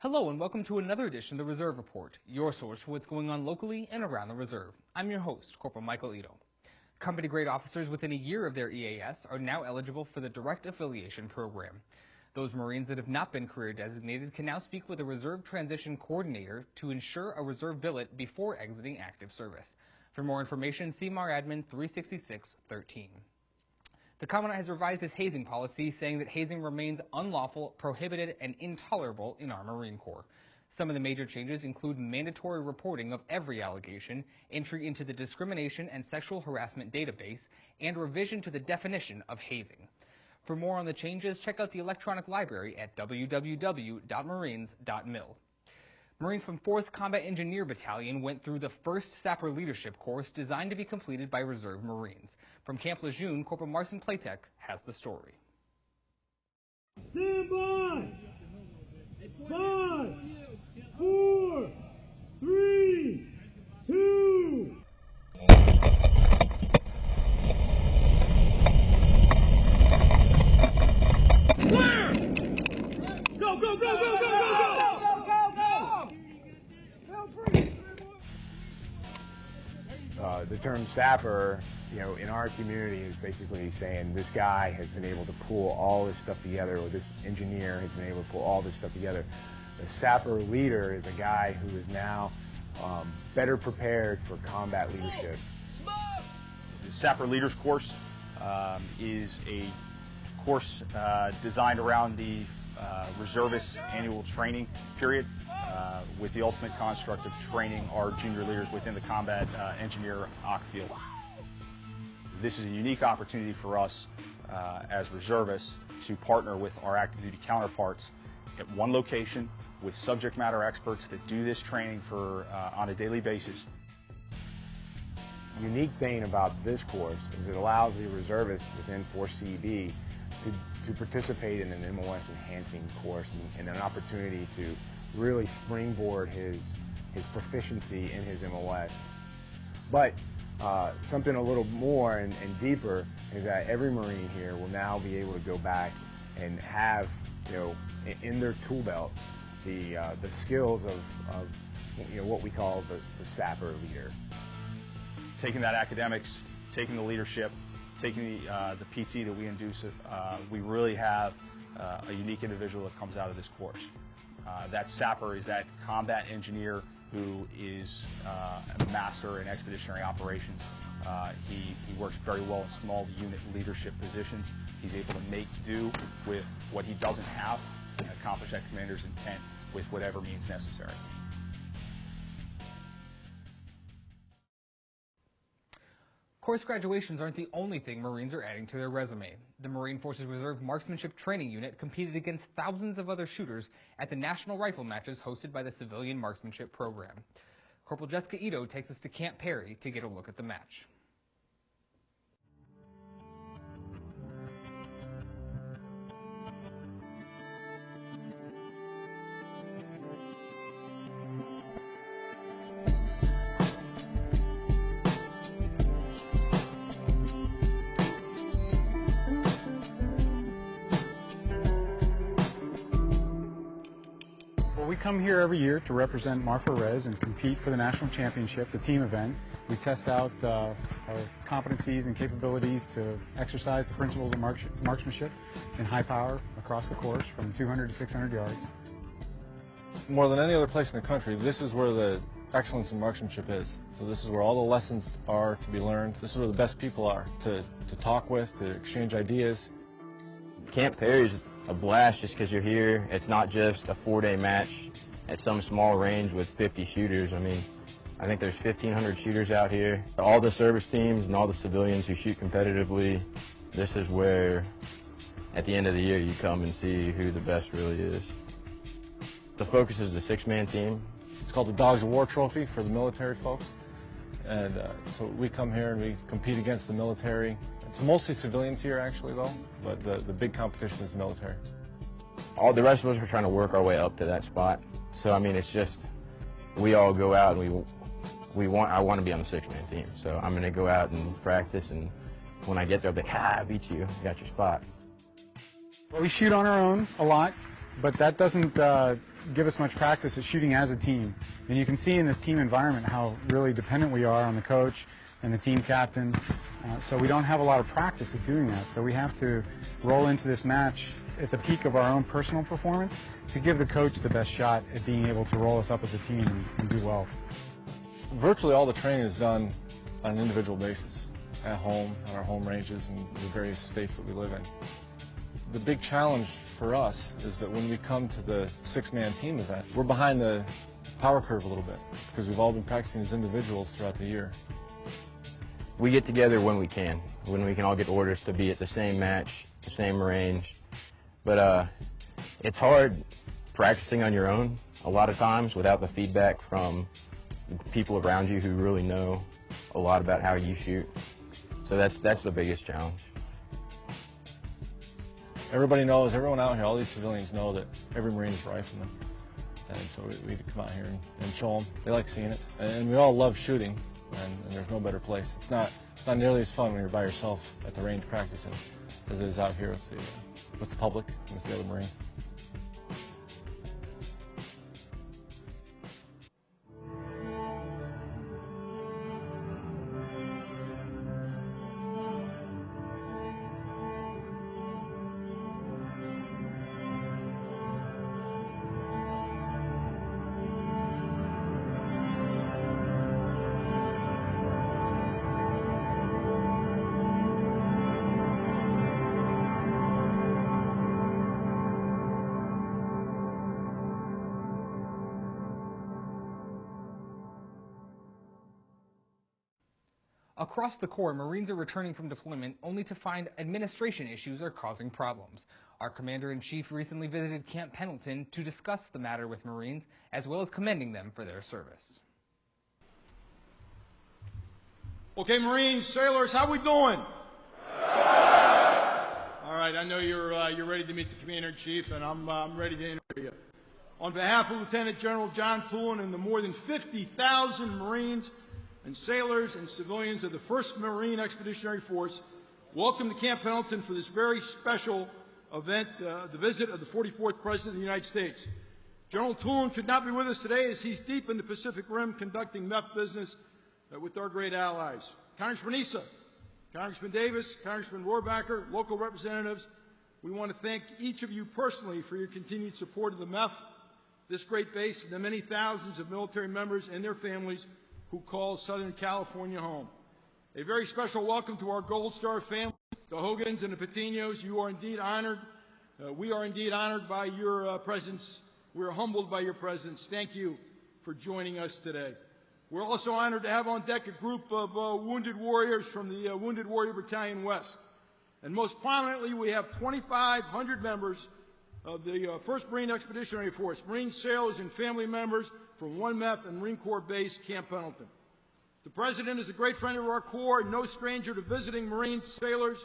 Hello and welcome to another edition of the Reserve Report, your source for what's going on locally and around the Reserve. I'm your host, Corporal Michael Ito. Company-grade officers within a year of their EAS are now eligible for the Direct Affiliation Program. Those Marines that have not been career designated can now speak with a Reserve Transition Coordinator to ensure a reserve billet before exiting active service. For more information, see MAR Admin 36613. The Commandant has revised his hazing policy, saying that hazing remains unlawful, prohibited, and intolerable in our Marine Corps. Some of the major changes include mandatory reporting of every allegation, entry into the Discrimination and Sexual Harassment database, and revision to the definition of hazing. For more on the changes, check out the electronic library at www.marines.mil. Marines from 4th Combat Engineer Battalion went through the first Sapper Leadership Course designed to be completed by Reserve Marines. From Camp Lejeune, Corporal Marcin Platek has the story. Stand by! 5, 4, 3, 2. Clear! Go, go, go, go, go, go, go! The term sapper, in our community is basically saying this guy has been able to pull all this stuff together, or this engineer has been able to pull all this stuff together. The sapper leader is a guy who is now better prepared for combat leadership. The Sapper Leaders Course is a course designed around the reservist annual training period, with the ultimate construct of training our junior leaders within the Combat Engineer field. This is a unique opportunity for us as reservists to partner with our active duty counterparts at one location with subject matter experts that do this training on a daily basis. The unique thing about this course is it allows the reservist within 4CB to participate in an MOS enhancing course and an opportunity to really springboard his proficiency in his MOS. But something a little more and deeper is that every Marine here will now be able to go back and have, in their tool belt, the skills of what we call the sapper leader. Taking that academics, taking the leadership, taking the PT that we induce, we really have a unique individual that comes out of this course. That sapper is that combat engineer who is a master in expeditionary operations. He works very well in small unit leadership positions. He's able to make do with what he doesn't have and accomplish that commander's intent with whatever means necessary. Course graduations aren't the only thing Marines are adding to their resume. The Marine Forces Reserve Marksmanship Training Unit competed against thousands of other shooters at the national rifle matches hosted by the Civilian Marksmanship Program. Corporal Jessica Ito takes us to Camp Perry to get a look at the match. We come here every year to represent Mar4Res and compete for the national championship, the team event. We test out our competencies and capabilities to exercise the principles of marksmanship in high power across the course from 200 to 600 yards. More than any other place in the country, this is where the excellence in marksmanship is. So this is where all the lessons are to be learned. This is where the best people are to talk with, to exchange ideas. Camp Perry is a blast just because you're here. It's not just a 4-day match at some small range with 50 shooters. I mean, I think there's 1,500 shooters out here. All the service teams and all the civilians who shoot competitively, this is where, at the end of the year, you come and see who the best really is. The focus is the 6-man team. It's called the Dogs of War Trophy for the military folks. And so we come here and we compete against the military. It's mostly civilians here, actually, though, but the big competition is military. All the rest of us are trying to work our way up to that spot. So, I mean, it's just, we all go out and I want to be on the 6-man team. So I'm going to go out and practice, and when I get there, I'll be like, I beat you, you got your spot. Well, we shoot on our own a lot, but that doesn't give us much practice at shooting as a team. And you can see in this team environment how really dependent we are on the coach and the team captain. So we don't have a lot of practice at doing that. So we have to roll into this match at the peak of our own personal performance to give the coach the best shot at being able to roll us up as a team and do well. Virtually all the training is done on an individual basis, at home, on our home ranges, and the various states that we live in. The big challenge for us is that when we come to the six-man team event, we're behind the power curve a little bit because we've all been practicing as individuals throughout the year. We get together when we can all get orders to be at the same match, the same range. But it's hard practicing on your own a lot of times without the feedback from people around you who really know a lot about how you shoot. So that's the biggest challenge. Everybody knows, everyone out here, all these civilians know that every Marine is rifleman. And so we come out here and show them. They like seeing it. And we all love shooting, and there's no better place. It's not nearly as fun when you're by yourself at the range practicing as it is out here with the public and with the other Marines. Across the Corps, Marines are returning from deployment only to find administration issues are causing problems. Our Commander-in-Chief recently visited Camp Pendleton to discuss the matter with Marines, as well as commending them for their service. Okay, Marines, sailors, how we doing? All right, I know you're ready to meet the Commander-in-Chief, and I'm ready to interview you. On behalf of Lieutenant General John Toulon and the more than 50,000 Marines and sailors and civilians of the 1st Marine Expeditionary Force, welcome to Camp Pendleton for this very special event, the visit of the 44th President of the United States. General Toulon could not be with us today as he's deep in the Pacific Rim conducting MEF business with our great allies. Congressman Issa, Congressman Davis, Congressman Rohrbacher, local representatives, we want to thank each of you personally for your continued support of the MEF, this great base, and the many thousands of military members and their families who call Southern California home. A very special welcome to our Gold Star family, the Hogans and the Patinos. You are indeed honored. We are indeed honored by your presence. We're humbled by your presence. Thank you for joining us today. We're also honored to have on deck a group of wounded warriors from the Wounded Warrior Battalion West. And most prominently, we have 2,500 members of the 1st Marine Expeditionary Force, Marine sailors and family members from 1 MEF and Marine Corps Base, Camp Pendleton. The President is a great friend of our Corps and no stranger to visiting Marines, sailors,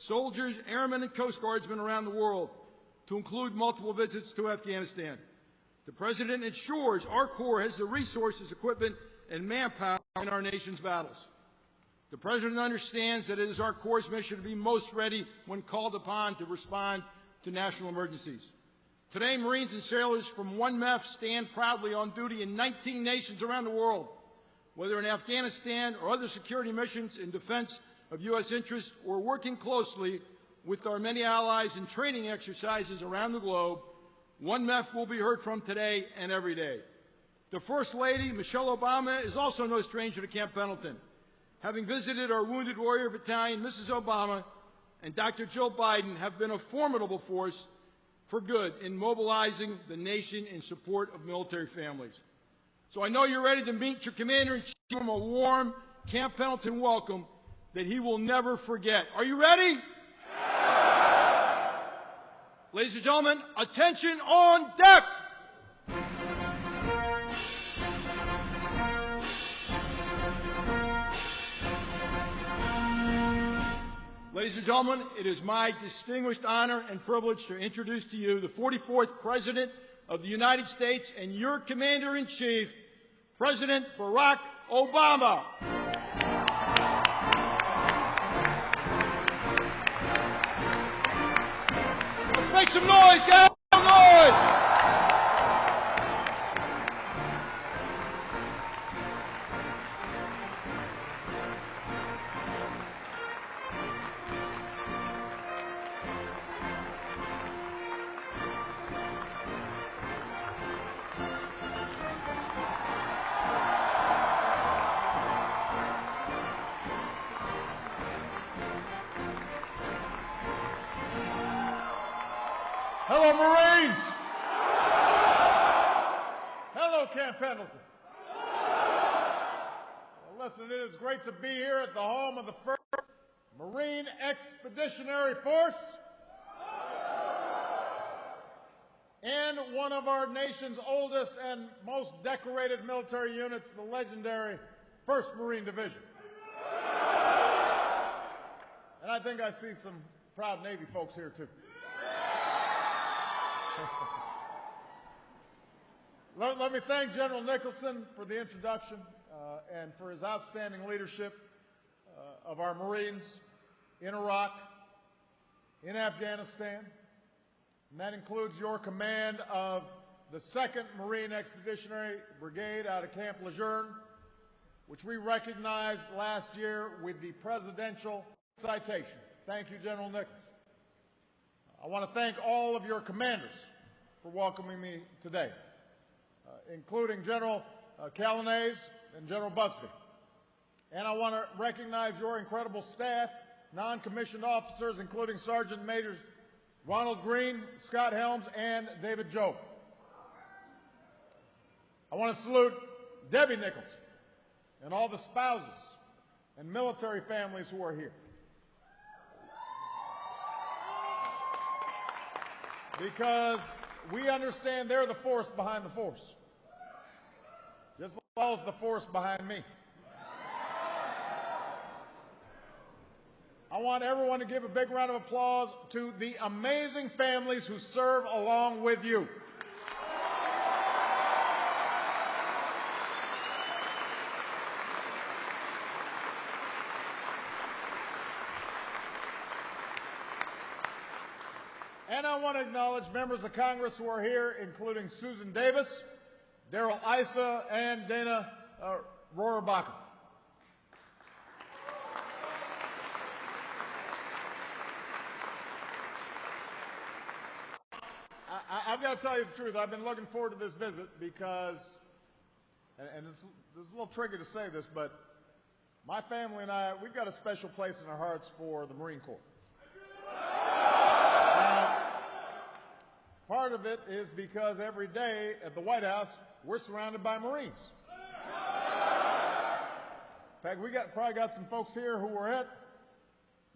soldiers, airmen, and Coast Guardsmen around the world, to include multiple visits to Afghanistan. The President ensures our Corps has the resources, equipment, and manpower in our nation's battles. The President understands that it is our Corps' mission to be most ready when called upon to respond to national emergencies. Today, Marines and sailors from 1 MEF stand proudly on duty in 19 nations around the world, whether in Afghanistan or other security missions in defense of U.S. interests or working closely with our many allies in training exercises around the globe. 1 MEF will be heard from today and every day. The First Lady, Michelle Obama, is also no stranger to Camp Pendleton. Having visited our Wounded Warrior Battalion, Mrs. Obama and Dr. Jill Biden have been a formidable force for good in mobilizing the nation in support of military families. So I know you're ready to meet your Commander-in-Chief from a warm Camp Pendleton welcome that he will never forget. Are you ready? Ladies and gentlemen, attention on deck! Ladies and gentlemen, it is my distinguished honor and privilege to introduce to you the 44th President of the United States and your Commander-in-Chief, President Barack Obama. Let's make some noise, guys! Some noise! Camp Pendleton. Well, listen, it is great to be here at the home of the 1st Marine Expeditionary Force and one of our nation's oldest and most decorated military units, the legendary 1st Marine Division. And I think I see some proud Navy folks here, too. Let me thank General Nicholson for the introduction and for his outstanding leadership of our Marines in Iraq, in Afghanistan, and that includes your command of the 2nd Marine Expeditionary Brigade out of Camp Lejeune, which we recognized last year with the Presidential Citation. Thank you, General Nichols. I want to thank all of your commanders for welcoming me today, including General Calanese and General Busby. And I want to recognize your incredible staff, non-commissioned officers, including Sergeant Majors Ronald Green, Scott Helms, and David Jobe. I want to salute Debbie Nichols and all the spouses and military families who are here. Because we understand they're the force behind the force, just as well as the force behind me. I want everyone to give a big round of applause to the amazing families who serve along with you. And I want to acknowledge members of Congress who are here, including Susan Davis, Darrell Issa, and Dana Rohrabacher. I've got to tell you the truth. I've been looking forward to this visit because, and this is a little tricky to say this, but my family and I, we've got a special place in our hearts for the Marine Corps. Part of it is because every day at the White House, we're surrounded by Marines. In fact, we probably got some folks here who were at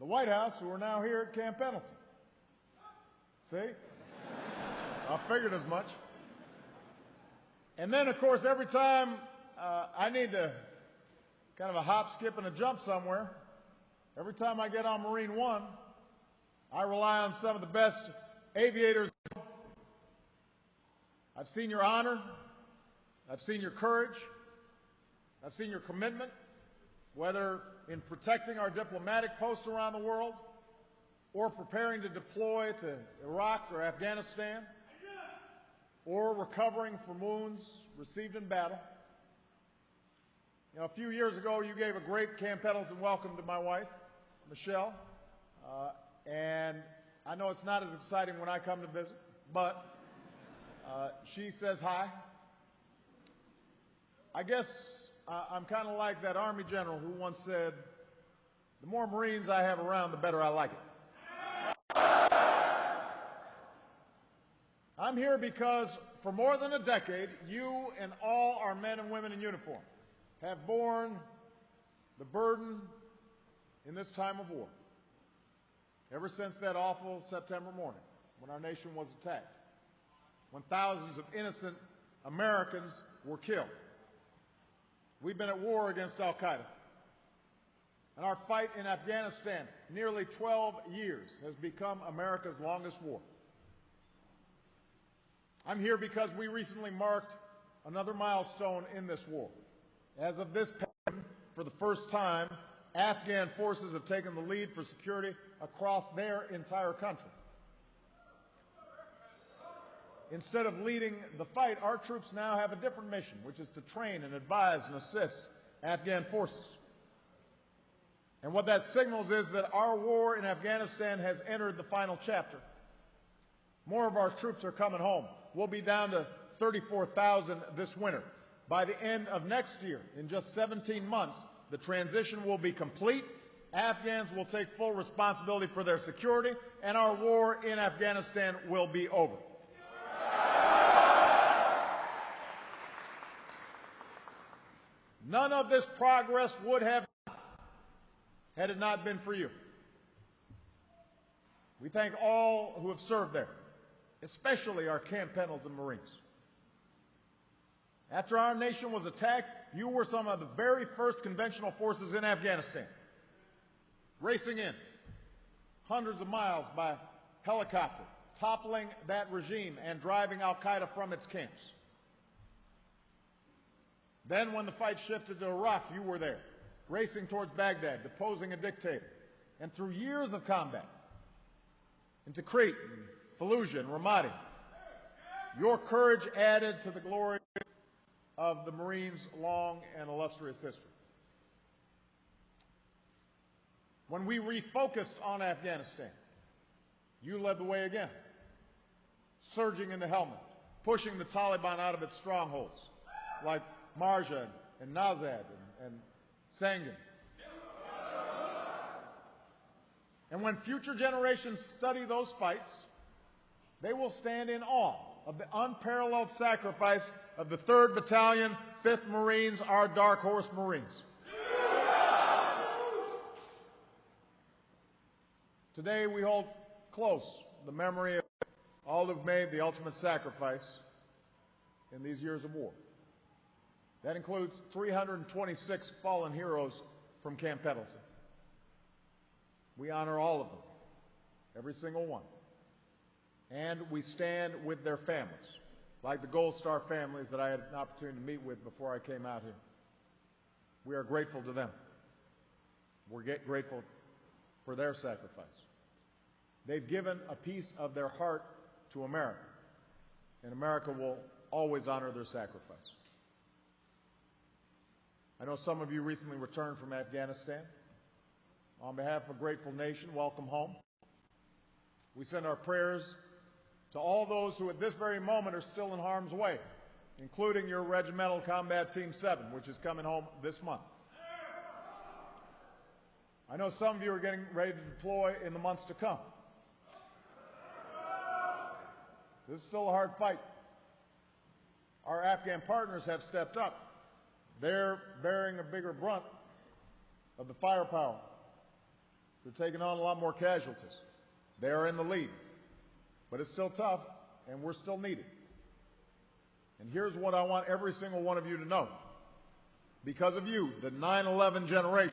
the White House who are now here at Camp Pendleton. See? I figured as much. And then, of course, every time I need to kind of a hop, skip, and a jump somewhere, every time I get on Marine One, I rely on some of the best aviators. I've seen your honor, I've seen your courage, I've seen your commitment, whether in protecting our diplomatic posts around the world or preparing to deploy to Iraq or Afghanistan or recovering from wounds received in battle. You know, a few years ago, you gave a great Camp Pendleton welcome to my wife, Michelle, and I know it's not as exciting when I come to visit, but she says hi. I guess I'm kind of like that Army general who once said, the more Marines I have around, the better I like it. I'm here because for more than a decade, you and all our men and women in uniform have borne the burden in this time of war. Ever since that awful September morning when our nation was attacked, when thousands of innocent Americans were killed. We've been at war against Al-Qaeda. And our fight in Afghanistan, nearly 12 years, has become America's longest war. I'm here because we recently marked another milestone in this war. As of this time, for the first time, Afghan forces have taken the lead for security across their entire country. Instead of leading the fight, our troops now have a different mission, which is to train and advise and assist Afghan forces. And what that signals is that our war in Afghanistan has entered the final chapter. More of our troops are coming home. We'll be down to 34,000 this winter. By the end of next year, in just 17 months, the transition will be complete. Afghans will take full responsibility for their security, and our war in Afghanistan will be over. None of this progress would have had it not been for you. We thank all who have served there, especially our camp penals and Marines. After our nation was attacked, you were some of the very first conventional forces in Afghanistan, racing in hundreds of miles by helicopter, toppling that regime and driving al-Qaeda from its camps. Then when the fight shifted to Iraq, you were there, racing towards Baghdad, deposing a dictator. And through years of combat, into Crete, and Fallujah, and Ramadi, your courage added to the glory of the Marines' long and illustrious history. When we refocused on Afghanistan, you led the way again, surging into Helmand, pushing the Taliban out of its strongholds, like Marja and Nazad and Sangin. And when future generations study those fights, they will stand in awe of the unparalleled sacrifice of the 3rd Battalion, 5th Marines, our Dark Horse Marines. Today we hold close the memory of all who've made the ultimate sacrifice in these years of war. That includes 326 fallen heroes from Camp Pendleton. We honor all of them, every single one. And we stand with their families, like the Gold Star families that I had an opportunity to meet with before I came out here. We are grateful to them. We're grateful for their sacrifice. They've given a piece of their heart to America, and America will always honor their sacrifice. I know some of you recently returned from Afghanistan. On behalf of a grateful nation, welcome home. We send our prayers to all those who at this very moment are still in harm's way, including your Regimental Combat Team 7, which is coming home this month. I know some of you are getting ready to deploy in the months to come. This is still a hard fight. Our Afghan partners have stepped up. They're bearing a bigger brunt of the firepower. They're taking on a lot more casualties. They are in the lead. But it's still tough, and we're still needed. And here's what I want every single one of you to know. Because of you, the 9/11 generation,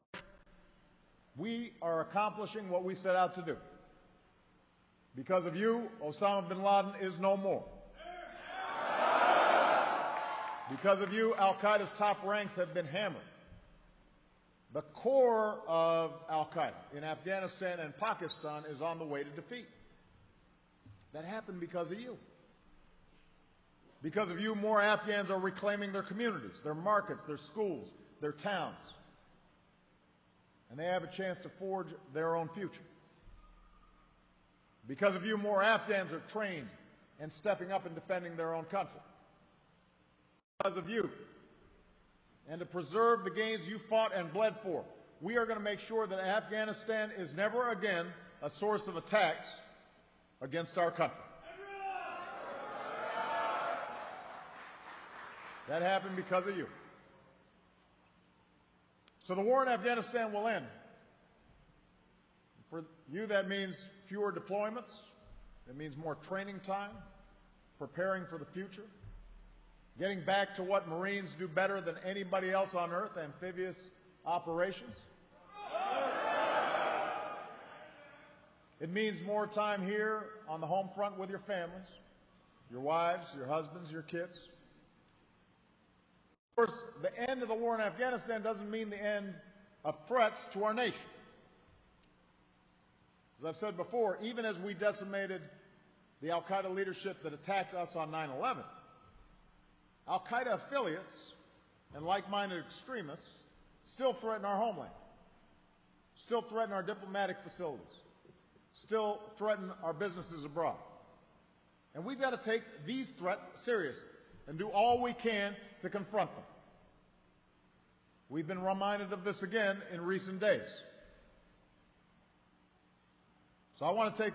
we are accomplishing what we set out to do. Because of you, Osama bin Laden is no more. Because of you, Al-Qaeda's top ranks have been hammered. The core of Al-Qaeda in Afghanistan and Pakistan is on the way to defeat. That happened because of you. Because of you, more Afghans are reclaiming their communities, their markets, their schools, their towns. And they have a chance to forge their own future. Because of you, more Afghans are trained and stepping up and defending their own country. Because of you, and to preserve the gains you fought and bled for, we are going to make sure that Afghanistan is never again a source of attacks against our country. That happened because of you. So the war in Afghanistan will end. For you, that means fewer deployments. It means more training time, preparing for the future, getting back to what Marines do better than anybody else on earth, amphibious operations. It means more time here on the home front with your families, your wives, your husbands, your kids. Of course, the end of the war in Afghanistan doesn't mean the end of threats to our nation. As I've said before, even as we decimated the Al-Qaeda leadership that attacked us on 9/11, Al-Qaeda affiliates and like-minded extremists still threaten our homeland, still threaten our diplomatic facilities, still threaten our businesses abroad. And we've got to take these threats seriously and do all we can to confront them. We've been reminded of this again in recent days. So I want to take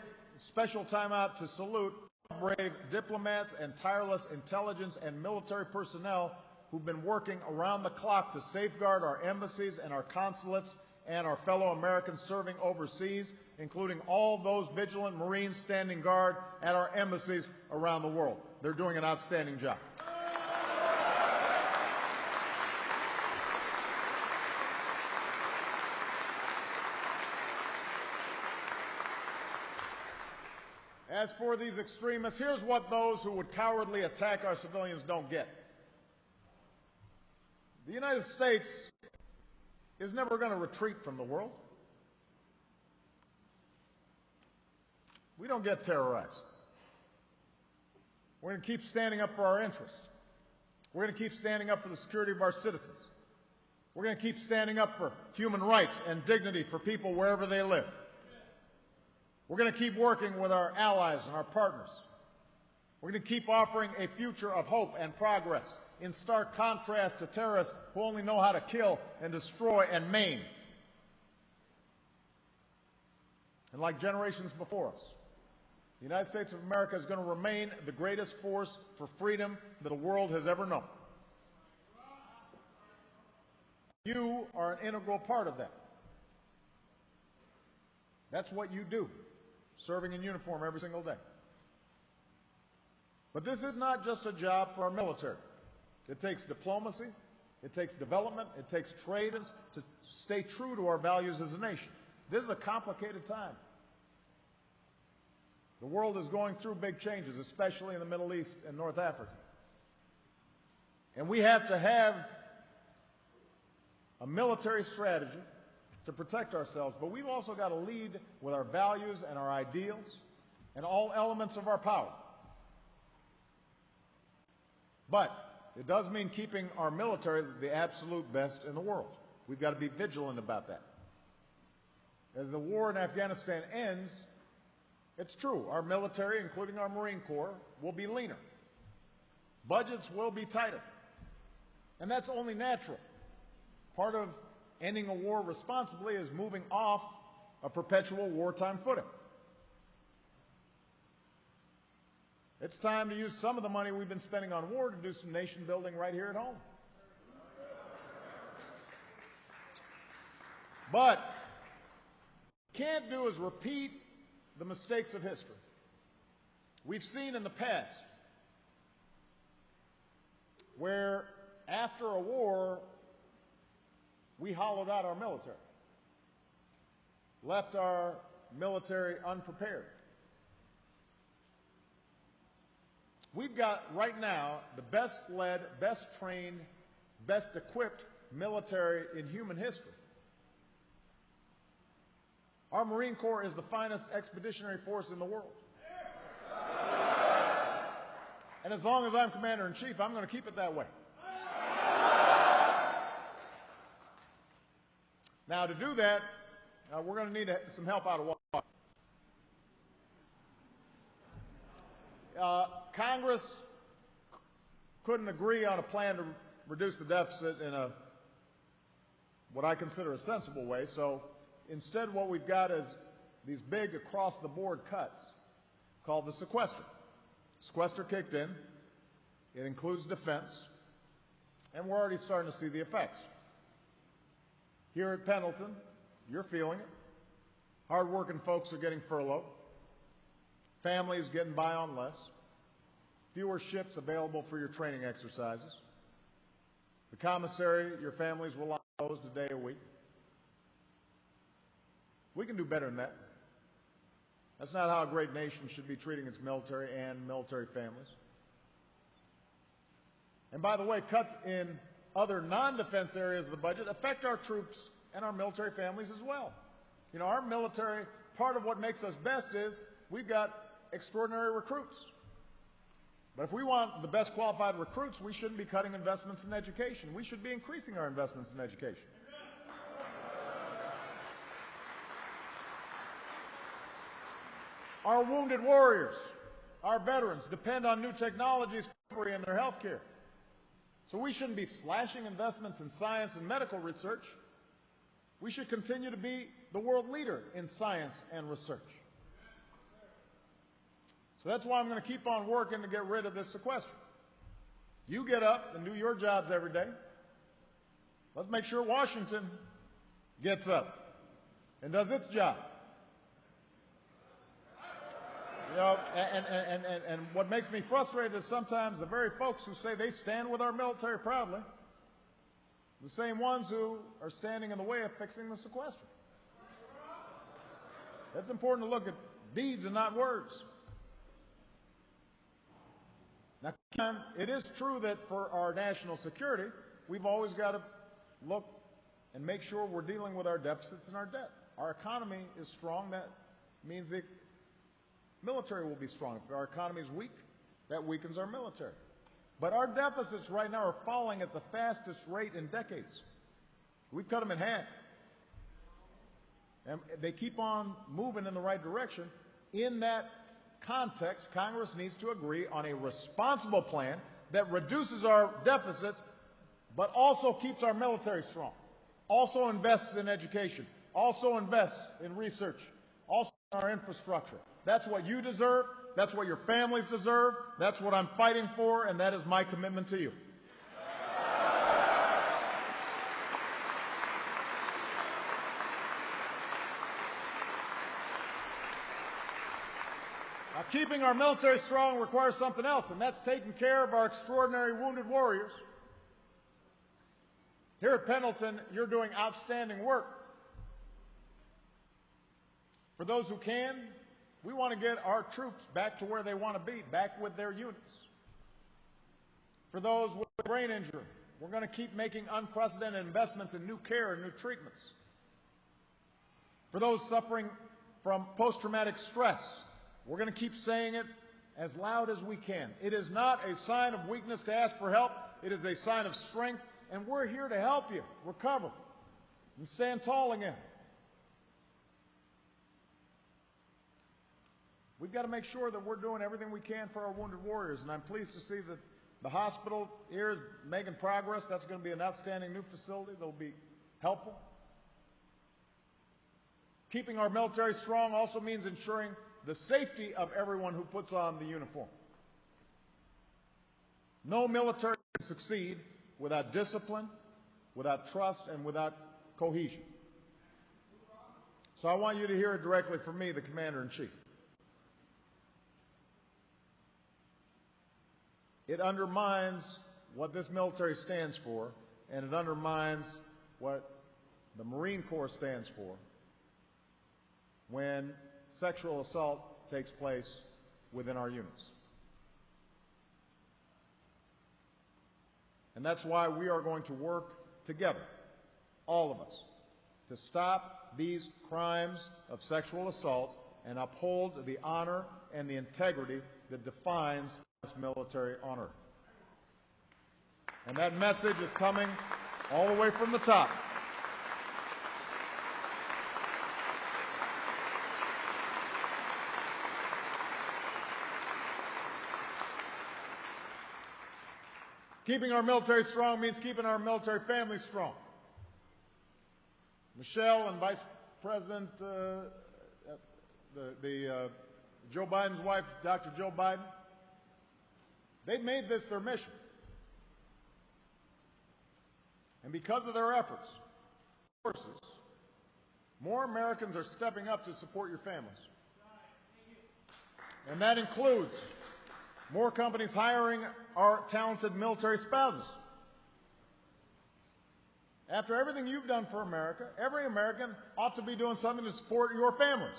special time out to salute brave diplomats and tireless intelligence and military personnel who've been working around the clock to safeguard our embassies and our consulates and our fellow Americans serving overseas, including all those vigilant Marines standing guard at our embassies around the world. They're doing an outstanding job. As for these extremists, here's what those who would cowardly attack our civilians don't get. The United States is never going to retreat from the world. We don't get terrorized. We're going to keep standing up for our interests. We're going to keep standing up for the security of our citizens. We're going to keep standing up for human rights and dignity for people wherever they live. We're going to keep working with our allies and our partners. We're going to keep offering a future of hope and progress, in stark contrast to terrorists who only know how to kill and destroy and maim. And like generations before us, the United States of America is going to remain the greatest force for freedom that the world has ever known. You are an integral part of that. That's what you do, serving in uniform every single day. But this is not just a job for our military. It takes diplomacy, it takes development, it takes trade to stay true to our values as a nation. This is a complicated time. The world is going through big changes, especially in the Middle East and North Africa. And we have to have a military strategy to protect ourselves, but we've also got to lead with our values and our ideals and all elements of our power. But it does mean keeping our military the absolute best in the world. We've got to be vigilant about that. As the war in Afghanistan ends, it's true, our military, including our Marine Corps, will be leaner. Budgets will be tighter. And that's only natural. Part of ending a war responsibly is moving off a perpetual wartime footing. It's time to use some of the money we've been spending on war to do some nation building right here at home. But what we can't do is repeat the mistakes of history. We've seen in the past where after a war we hollowed out our military, left our military unprepared. We've got right now the best led, best trained, best equipped military in human history. Our Marine Corps is the finest expeditionary force in the world. And as long as I'm Commander-in-Chief, I'm going to keep it that way. Now, to do that, we're going to need some help out of Washington. Congress couldn't agree on a plan to reduce the deficit in what I consider a sensible way, so instead what we've got is these big across-the-board cuts called the sequester. Sequester kicked in. It includes defense, and we're already starting to see the effects. Here at Pendleton, you're feeling it. Hard-working folks are getting furloughed. Families getting by on less. Fewer ships available for your training exercises. The commissary, your families will lie closed a day a week. We can do better than that. That's not how a great nation should be treating its military and military families. And by the way, cuts in other non-defense areas of the budget affect our troops and our military families as well. You know, our military, part of what makes us best is we've got extraordinary recruits. But if we want the best qualified recruits, we shouldn't be cutting investments in education. We should be increasing our investments in education. Our wounded warriors, our veterans, depend on new technologies in their health care. So we shouldn't be slashing investments in science and medical research. We should continue to be the world leader in science and research. So that's why I'm going to keep on working to get rid of this sequester. You get up and do your jobs every day. Let's make sure Washington gets up and does its job. You know, and what makes me frustrated is sometimes the very folks who say they stand with our military proudly, the same ones who are standing in the way of fixing the sequester. It's important to look at deeds and not words. Now, it is true that for our national security, we've always got to look and make sure we're dealing with our deficits and our debt. Our economy is strong. That means the military will be strong. If our economy is weak, that weakens our military. But our deficits right now are falling at the fastest rate in decades. We've cut them in half. And they keep on moving in the right direction. In that context, Congress needs to agree on a responsible plan that reduces our deficits, but also keeps our military strong, also invests in education, also invests in research, also in our infrastructure. That's what you deserve. That's what your families deserve. That's what I'm fighting for, and that is my commitment to you. Now, keeping our military strong requires something else, and that's taking care of our extraordinary wounded warriors. Here at Pendleton, you're doing outstanding work. For those who can, we want to get our troops back to where they want to be, back with their units. For those with brain injury, we're going to keep making unprecedented investments in new care and new treatments. For those suffering from post-traumatic stress, we're going to keep saying it as loud as we can. It is not a sign of weakness to ask for help. It is a sign of strength, and we're here to help you recover and stand tall again. We've got to make sure that we're doing everything we can for our wounded warriors, and I'm pleased to see that the hospital here is making progress. That's going to be an outstanding new facility that will be helpful. Keeping our military strong also means ensuring the safety of everyone who puts on the uniform. No military can succeed without discipline, without trust, and without cohesion. So I want you to hear it directly from me, the Commander-in-Chief. It undermines what this military stands for, and it undermines what the Marine Corps stands for when sexual assault takes place within our units. And that's why we are going to work together, all of us, to stop these crimes of sexual assault and uphold the honor and the integrity that defines this military honor. And that message is coming all the way from the top. Keeping our military strong means keeping our military families strong. Michelle and Vice President Joe Biden's wife, Dr. Joe Biden, they've made this their mission. And because of their efforts, forces, more Americans are stepping up to support your families. And that includes more companies hiring our talented military spouses. After everything you've done for America, every American ought to be doing something to support your families.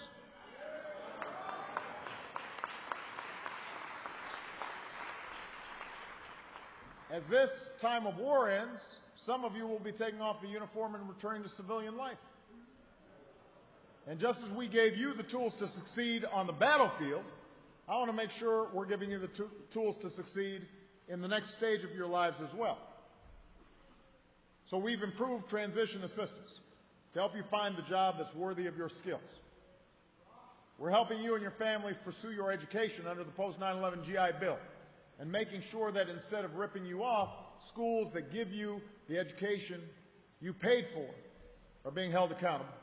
As this time of war ends, some of you will be taking off the uniform and returning to civilian life. And just as we gave you the tools to succeed on the battlefield, I want to make sure we're giving you the tools to succeed in the next stage of your lives as well. So we've improved transition assistance to help you find the job that's worthy of your skills. We're helping you and your families pursue your education under the post-9/11 GI Bill and making sure that instead of ripping you off, schools that give you the education you paid for are being held accountable.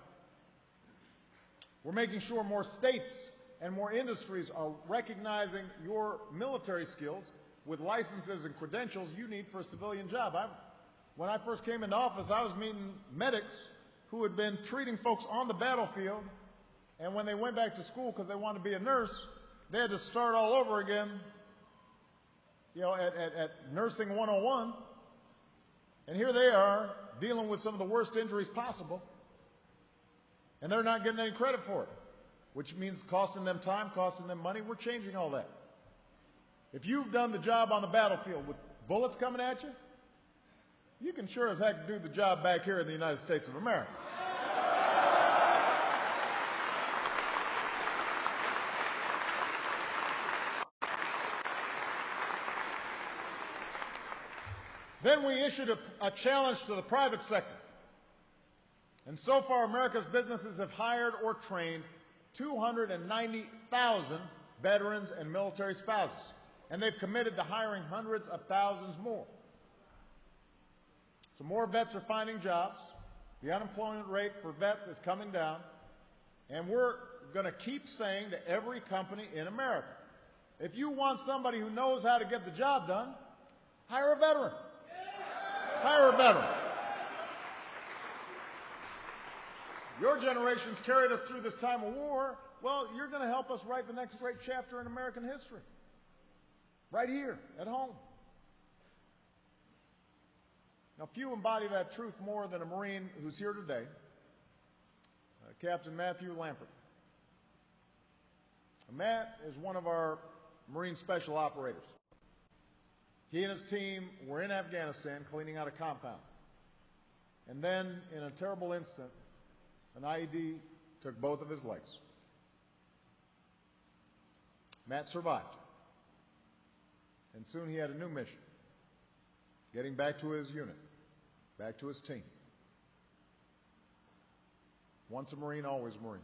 We're making sure more states and more industries are recognizing your military skills with licenses and credentials you need for a civilian job. When I first came into office, I was meeting medics who had been treating folks on the battlefield, and when they went back to school because they wanted to be a nurse, they had to start all over again, you know, at Nursing 101. And here they are dealing with some of the worst injuries possible, and they're not getting any credit for it, which means costing them time, costing them money. We're changing all that. If you've done the job on the battlefield with bullets coming at you, you can sure as heck do the job back here in the United States of America. Then we issued a challenge to the private sector. And so far, America's businesses have hired or trained 290,000 veterans and military spouses. And they've committed to hiring hundreds of thousands more. So more vets are finding jobs. The unemployment rate for vets is coming down. And we're going to keep saying to every company in America, if you want somebody who knows how to get the job done, hire a veteran. Hire a veteran. Your generation's carried us through this time of war. Well, you're going to help us write the next great chapter in American history. Right here, at home. Now, few embody that truth more than a Marine who's here today, Captain Matthew Lampert. Matt is one of our Marine Special Operators. He and his team were in Afghanistan cleaning out a compound. And then, in a terrible instant, an IED took both of his legs. Matt survived. And soon he had a new mission, getting back to his unit, back to his team. Once a Marine, always a Marine.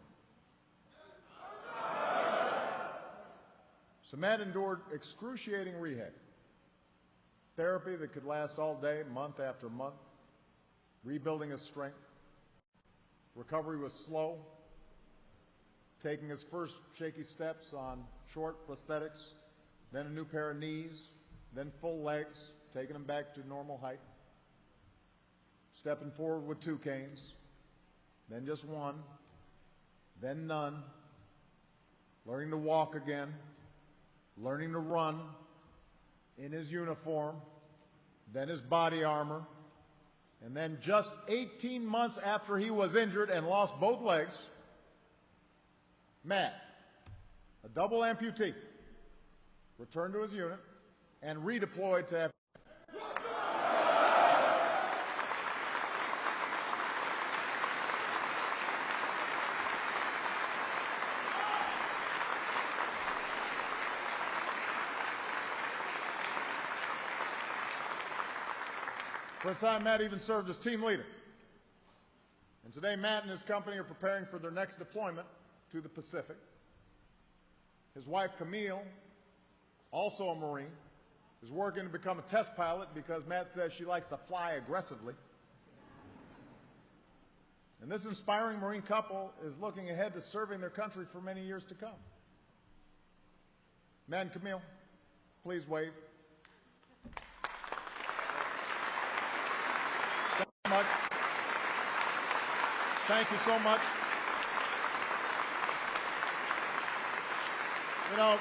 So Matt endured excruciating rehab, therapy that could last all day, month after month, rebuilding his strength. Recovery was slow, taking his first shaky steps on short prosthetics, then a new pair of knees, then full legs, taking him back to normal height. Stepping forward with 2 canes, then just 1, then none. Learning to walk again, learning to run in his uniform, then his body armor, and then just 18 months after he was injured and lost both legs, Matt, a double amputee, returned to his unit and redeployed to Afghanistan. For a time, Matt even served as team leader. And today, Matt and his company are preparing for their next deployment to the Pacific. His wife, Camille, also a Marine, is working to become a test pilot because Matt says she likes to fly aggressively. And this inspiring Marine couple is looking ahead to serving their country for many years to come. Matt and Camille, please wave. Thank you so much. Thank you so much. You know,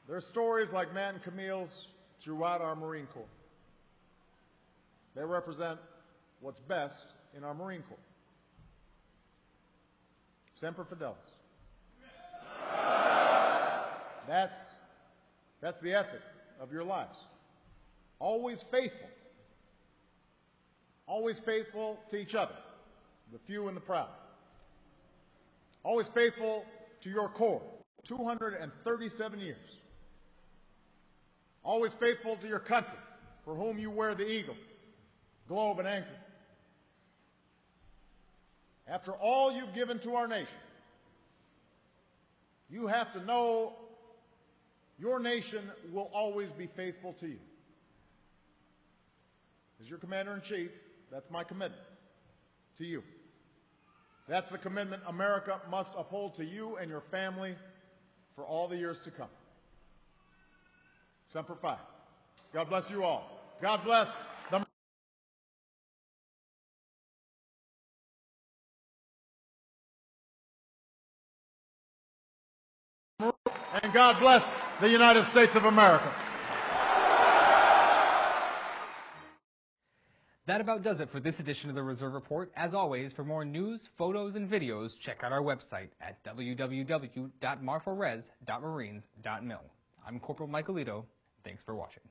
there are stories like Matt and Camille's throughout our Marine Corps. They represent what's best in our Marine Corps. Semper Fidelis. That's the ethic of your lives. Always faithful. Always faithful to each other, the few and the proud. Always faithful to your Corps, 237 years. Always faithful to your country, for whom you wear the eagle, globe, and anchor. After all you've given to our nation, you have to know your nation will always be faithful to you. As your Commander-in-Chief, that's my commitment to you. That's the commitment America must uphold to you and your family for all the years to come. Semper Fi. God bless you all. God bless the and God bless the United States of America. That about does it for this edition of the Reserve Report. As always, for more news, photos, and videos, check out our website at www.marforez.marines.mil. I'm Corporal Michael Ito. Thanks for watching.